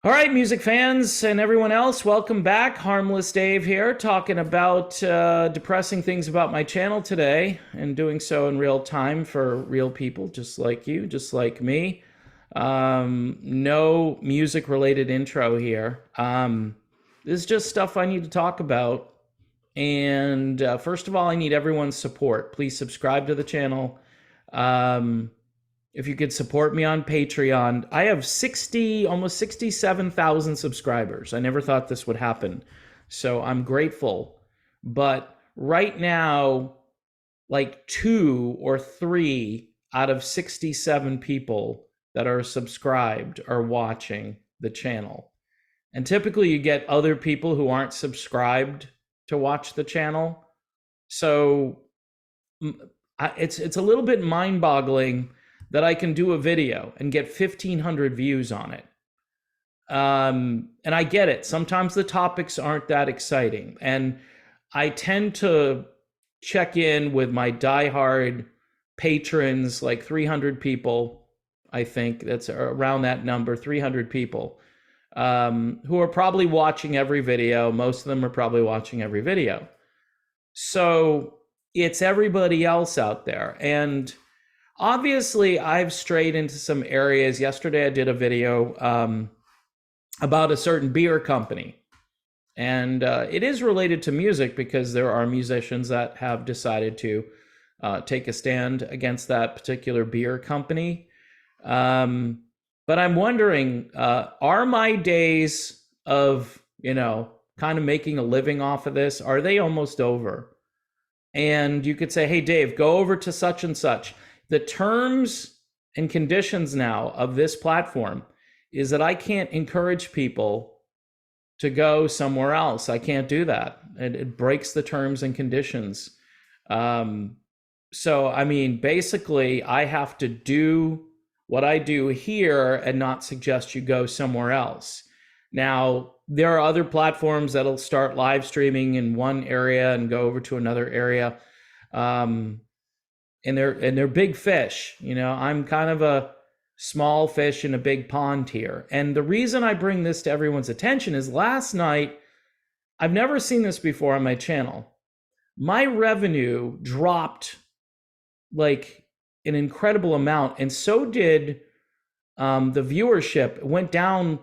All right, music fans and everyone else, welcome back. Harmless Dave here, talking about depressing things about my channel today, and doing so in real time for real people just like you, just like me. No music related intro here. This is just stuff I need to talk about. And first of all, I need everyone's support. Please subscribe to the channel. Um, if you could support me on Patreon. I have almost 67,000 subscribers. I never thought this would happen. So I'm grateful. But right now, like two or three out of 67 people that are subscribed are watching the channel. And typically you get other people who aren't subscribed to watch the channel. So it's a little bit mind-boggling that I can do a video and get 1,500 views on it. And I get it. Sometimes the topics aren't that exciting. And I tend to check in with my diehard patrons, like 300 people. I think that's around that number, 300 people, who are probably watching every video. Most of them are probably watching every video. So it's everybody else out there. And obviously, I've strayed into some areas. Yesterday, I did a video about a certain beer company. And it is related to music because there are musicians that have decided to take a stand against that particular beer company. But I'm wondering, are my days of, kind of making a living off of this, are they almost over? And you could say, hey, Dave, go over to such and such. The terms and conditions now of this platform is that I can't encourage people to go somewhere else. I can't do that. It breaks the terms and conditions. So, I mean, basically, I have to do what I do here and not suggest you go somewhere else. Now, there are other platforms that'll start live streaming in one area and go over to another area. And they're big fish. I'm kind of a small fish in a big pond here. And the reason I bring this to everyone's attention is last night, I've never seen this before on my channel. My revenue dropped like an incredible amount, and so did the viewership. It went down.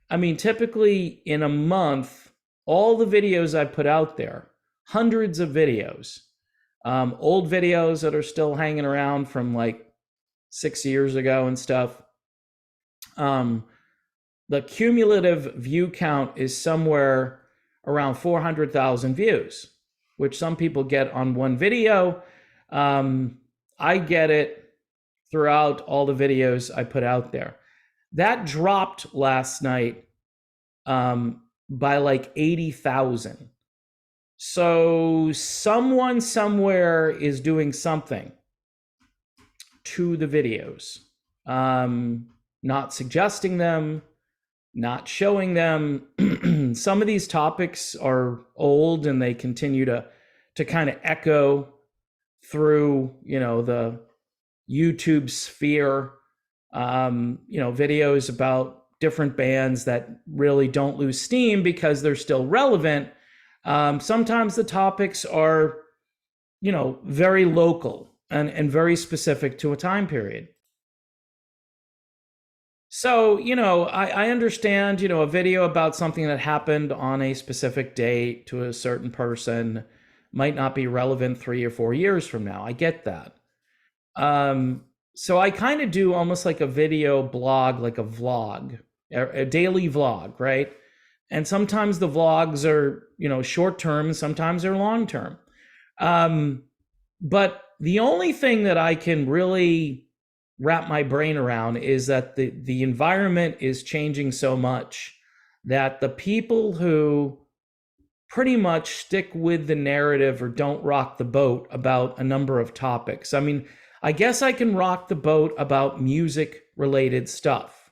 I mean, typically in a month, all the videos I put out there, hundreds of videos, old videos that are still hanging around from like 6 years ago and stuff. The cumulative view count is somewhere around 400,000 views, which some people get on one video. I get it throughout all the videos I put out there. That dropped last night by like 80,000. So someone somewhere is doing something to the videos, not suggesting them, not showing them. Some of these topics are old and they continue to kind of echo through, the YouTube sphere. Videos about different bands that really don't lose steam because they're still relevant. Sometimes the topics are, very local and very specific to a time period. So, I understand, a video about something that happened on a specific date to a certain person might not be relevant 3 or 4 years from now. I get that. So I kind of do almost like a video blog, like a vlog, a daily vlog, right? And sometimes the vlogs are, short term, sometimes they're long term. But the only thing that I can really wrap my brain around is that the environment is changing so much that the people who pretty much stick with the narrative or don't rock the boat about a number of topics. I mean, I guess I can rock the boat about music related stuff,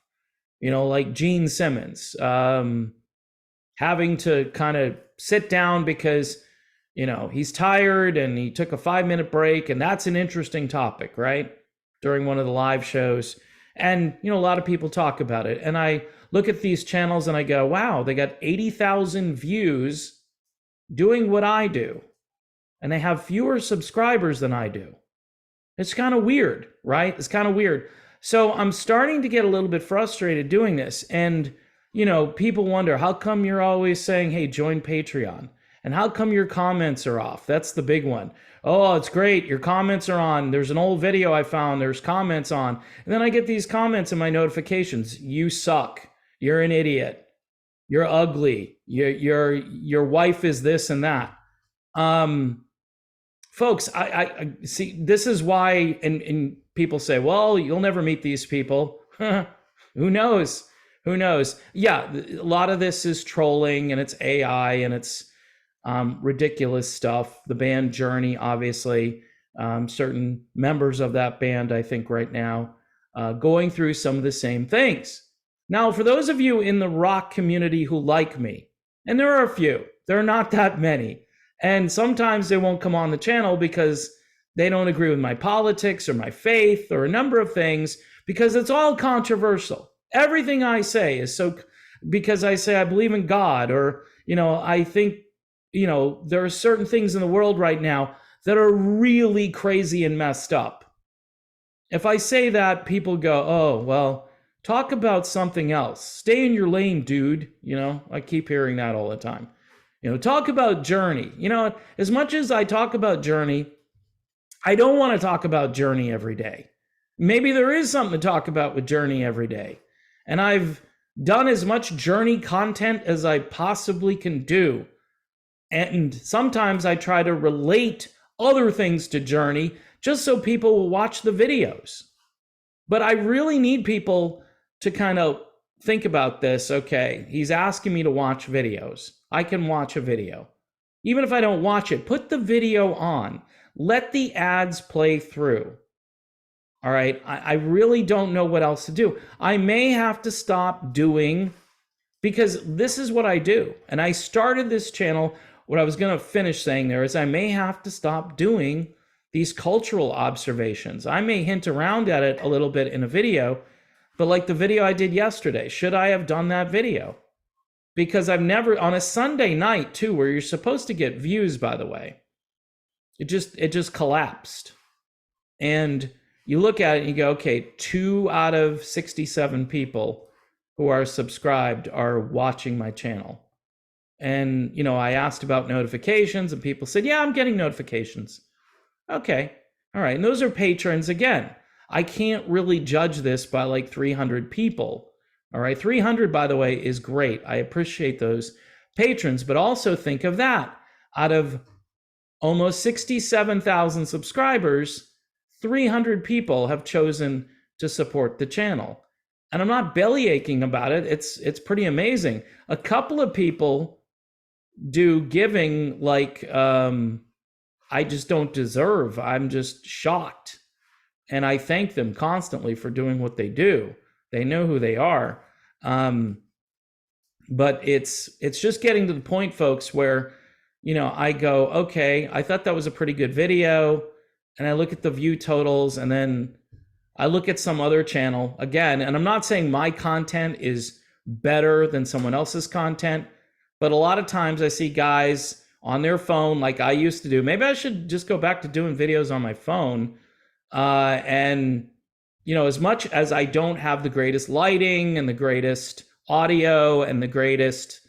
like Gene Simmons, having to kind of sit down because, he's tired and he took a 5-minute break. And that's an interesting topic, right? During one of the live shows. And, a lot of people talk about it. And I look at these channels and I go, wow, they got 80,000 views doing what I do. And they have fewer subscribers than I do. It's kind of weird, right? It's kind of weird. So I'm starting to get a little bit frustrated doing this. And, people wonder, how come you're always saying, hey, join Patreon? And how come your comments are off? That's the big one. Oh, it's great. Your comments are on. There's an old video I found. There's comments on. And then I get these comments in my notifications. You suck. You're an idiot. You're ugly. Your wife is this and that. Folks, I see, this is why, and people say, well, you'll never meet these people. Who knows? Who knows? Yeah, a lot of this is trolling and it's AI and it's ridiculous stuff. The band Journey, obviously, certain members of that band, I think right now, going through some of the same things. Now, for those of you in the rock community who like me, and there are a few, there are not that many, and sometimes they won't come on the channel because they don't agree with my politics or my faith or a number of things, because it's all controversial. Everything I say is so, because I say I believe in God, or, I think, there are certain things in the world right now that are really crazy and messed up. If I say that, people go, oh, well, talk about something else. Stay in your lane, dude. I keep hearing that all the time. Talk about Journey. As much as I talk about Journey, I don't want to talk about Journey every day. Maybe there is something to talk about with Journey every day. And I've done as much Journey content as I possibly can do. And sometimes I try to relate other things to Journey just so people will watch the videos. But I really need people to kind of think about this. Okay, he's asking me to watch videos. I can watch a video. Even if I don't watch it, put the video on. Let the ads play through. All right, I really don't know what else to do. I may have to stop doing, because this is what I do. And I started this channel, what I was going to finish saying there is I may have to stop doing these cultural observations. I may hint around at it a little bit in a video, but like the video I did yesterday, should I have done that video? Because I've never, on a Sunday night too, where you're supposed to get views, by the way, it just collapsed. And you look at it and you go, okay, 2 out of 67 people who are subscribed are watching my channel. And, I asked about notifications and people said, yeah, I'm getting notifications. Okay. All right. And those are patrons. Again, I can't really judge this by like 300 people. All right. 300, by the way, is great. I appreciate those patrons, but also think of that. Out of almost 67,000 subscribers, 300 people have chosen to support the channel. And I'm not belly aching about it. It's pretty amazing. A couple of people do giving like I just don't deserve. I'm just shocked. And I thank them constantly for doing what they do. They know who they are. But it's just getting to the point, folks, where, I go, okay, I thought that was a pretty good video. And I look at the view totals, and then I look at some other channel again. And I'm not saying my content is better than someone else's content, but a lot of times I see guys on their phone like I used to do. Maybe I should just go back to doing videos on my phone. And, as much as I don't have the greatest lighting and the greatest audio and the greatest,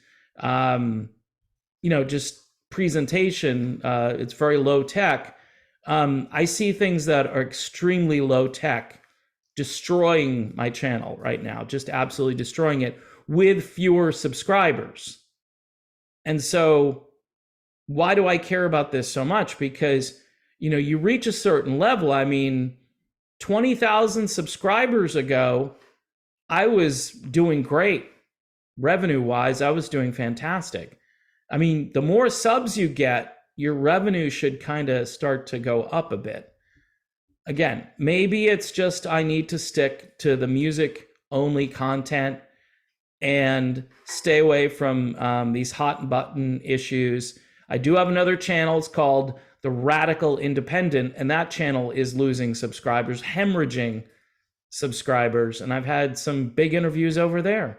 just presentation, it's very low tech. I see things that are extremely low tech destroying my channel right now, just absolutely destroying it with fewer subscribers. And so why do I care about this so much? Because, you reach a certain level. I mean, 20,000 subscribers ago, I was doing great. Revenue-wise, I was doing fantastic. I mean, the more subs you get, your revenue should kind of start to go up a bit. Again, maybe it's just I need to stick to the music-only content and stay away from these hot button issues. I do have another channel. It's called The Radical Independent, and that channel is losing subscribers, hemorrhaging subscribers, and I've had some big interviews over there,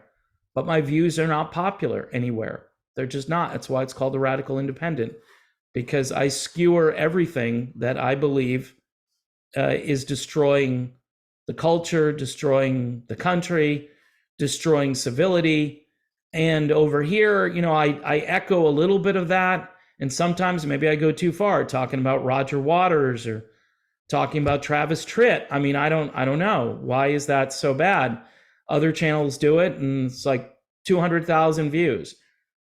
but my views are not popular anywhere. They're just not. That's why it's called the Radical Independent, because I skewer everything that I believe is destroying the culture, destroying the country, destroying civility. And over here, I echo a little bit of that. And sometimes maybe I go too far, talking about Roger Waters or talking about Travis Tritt. I mean, I don't know. Why is that so bad? Other channels do it, and it's like 200,000 views.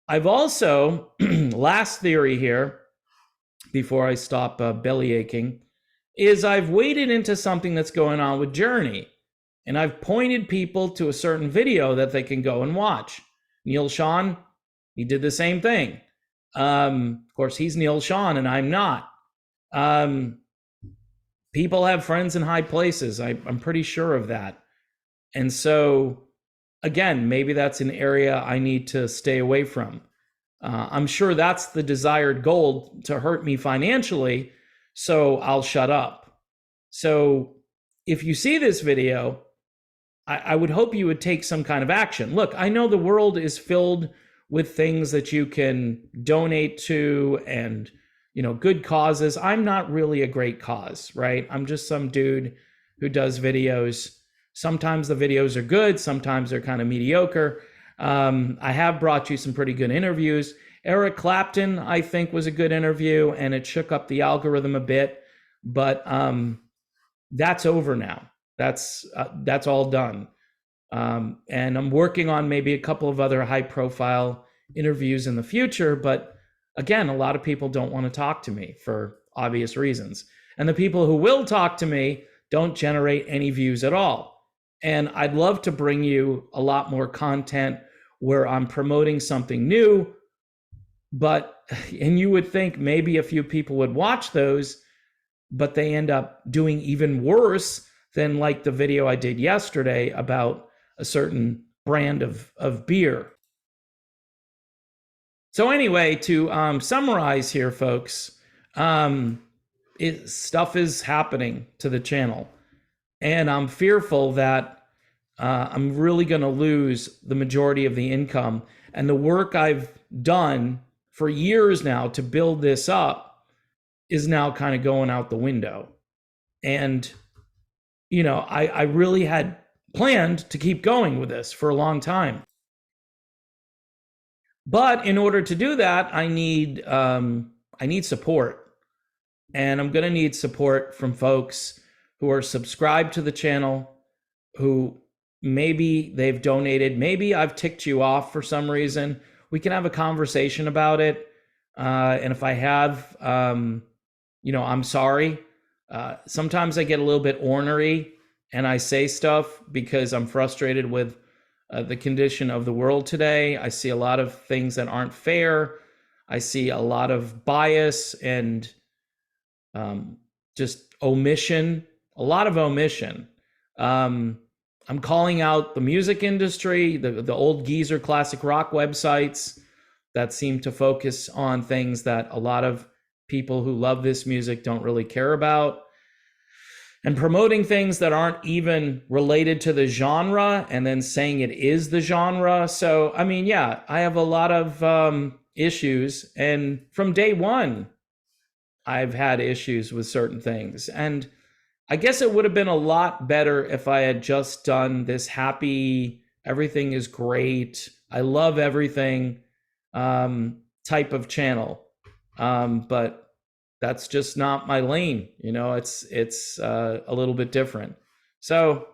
I've also, last theory here, before I stop belly aching, is I've waded into something that's going on with Journey. And I've pointed people to a certain video that they can go and watch. Neil Sean, he did the same thing. Of course, he's Neil Sean and I'm not. People have friends in high places. I'm pretty sure of that. And so, again, maybe that's an area I need to stay away from. I'm sure that's the desired goal, to hurt me financially, so I'll shut up. So if you see this video, I would hope you would take some kind of action. Look, I know the world is filled with things that you can donate to and, good causes. I'm not really a great cause, right? I'm just some dude who does videos. Sometimes the videos are good. Sometimes they're kind of mediocre. I have brought you some pretty good interviews. Eric Clapton, I think, was a good interview, and it shook up the algorithm a bit, but that's over now. That's all done. And I'm working on maybe a couple of other high profile interviews in the future. But again, a lot of people don't want to talk to me for obvious reasons. And the people who will talk to me don't generate any views at all. And I'd love to bring you a lot more content where I'm promoting something new, and you would think maybe a few people would watch those, but they end up doing even worse than like the video I did yesterday about a certain brand of beer. So anyway, to summarize here, folks, stuff is happening to the channel, and I'm fearful that I'm really going to lose the majority of the income, and the work I've done for years now to build this up is now kind of going out the window. And, I really had planned to keep going with this for a long time. But in order to do that, I need support. And I'm going to need support from folks who are subscribed to the channel, who maybe they've donated, maybe I've ticked you off for some reason. We can have a conversation about it. And if I have, I'm sorry. Sometimes I get a little bit ornery and I say stuff because I'm frustrated with the condition of the world today. I see a lot of things that aren't fair. I see a lot of bias and just omission, a lot of omission. I'm calling out the music industry, the old geezer classic rock websites that seem to focus on things that a lot of people who love this music don't really care about, and promoting things that aren't even related to the genre and then saying it is the genre. So, I mean, yeah, I have a lot of issues. And from day one, I've had issues with certain things. And I guess it would have been a lot better if I had just done this happy, everything is great, I love everything type of channel. But that's just not my lane. It's a little bit different. So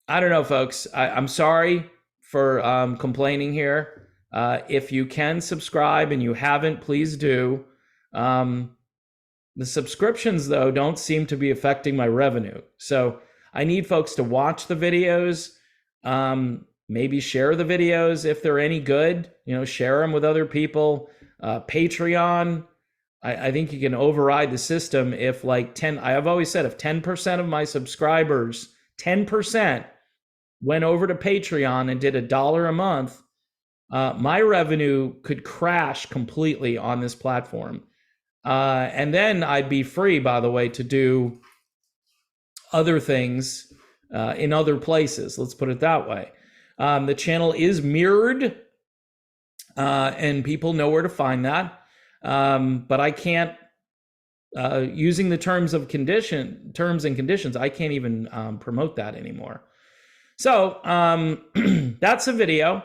I don't know, folks. I'm sorry for complaining here. If you can subscribe and you haven't, please do. The subscriptions, though, don't seem to be affecting my revenue. So I need folks to watch the videos, maybe share the videos if they're any good, share them with other people. Patreon, I think you can override the system if I've always said if 10% of my subscribers, 10% went over to Patreon and did $1 a month, my revenue could crash completely on this platform. And then I'd be free, by the way, to do other things in other places. Let's put it that way. The channel is mirrored, and people know where to find that. But I can't, using the terms and conditions, I can't even promote that anymore. So that's a video.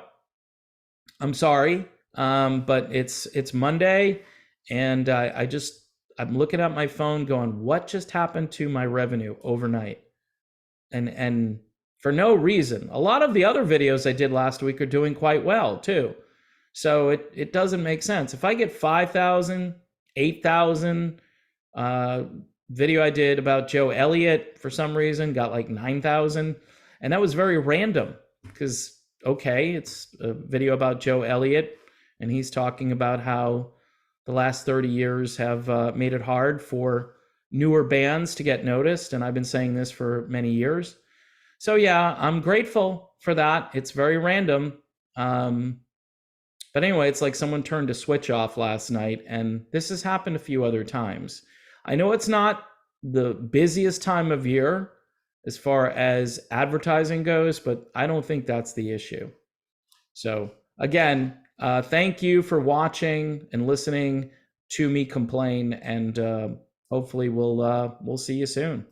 I'm sorry, but it's Monday, and I'm looking at my phone, going, "What just happened to my revenue overnight?" And for no reason. A lot of the other videos I did last week are doing quite well too. So it doesn't make sense. If I get 5,000, 8,000, video I did about Joe Elliott for some reason got like 9,000, and that was very random because okay, it's a video about Joe Elliott, and he's talking about how the last 30 years have made it hard for newer bands to get noticed, and I've been saying this for many years. So yeah, I'm grateful for that. It's very random. But anyway, it's like someone turned a switch off last night, and this has happened a few other times. I know it's not the busiest time of year as far as advertising goes, but I don't think that's the issue. So again, thank you for watching and listening to me complain, and hopefully we'll see you soon.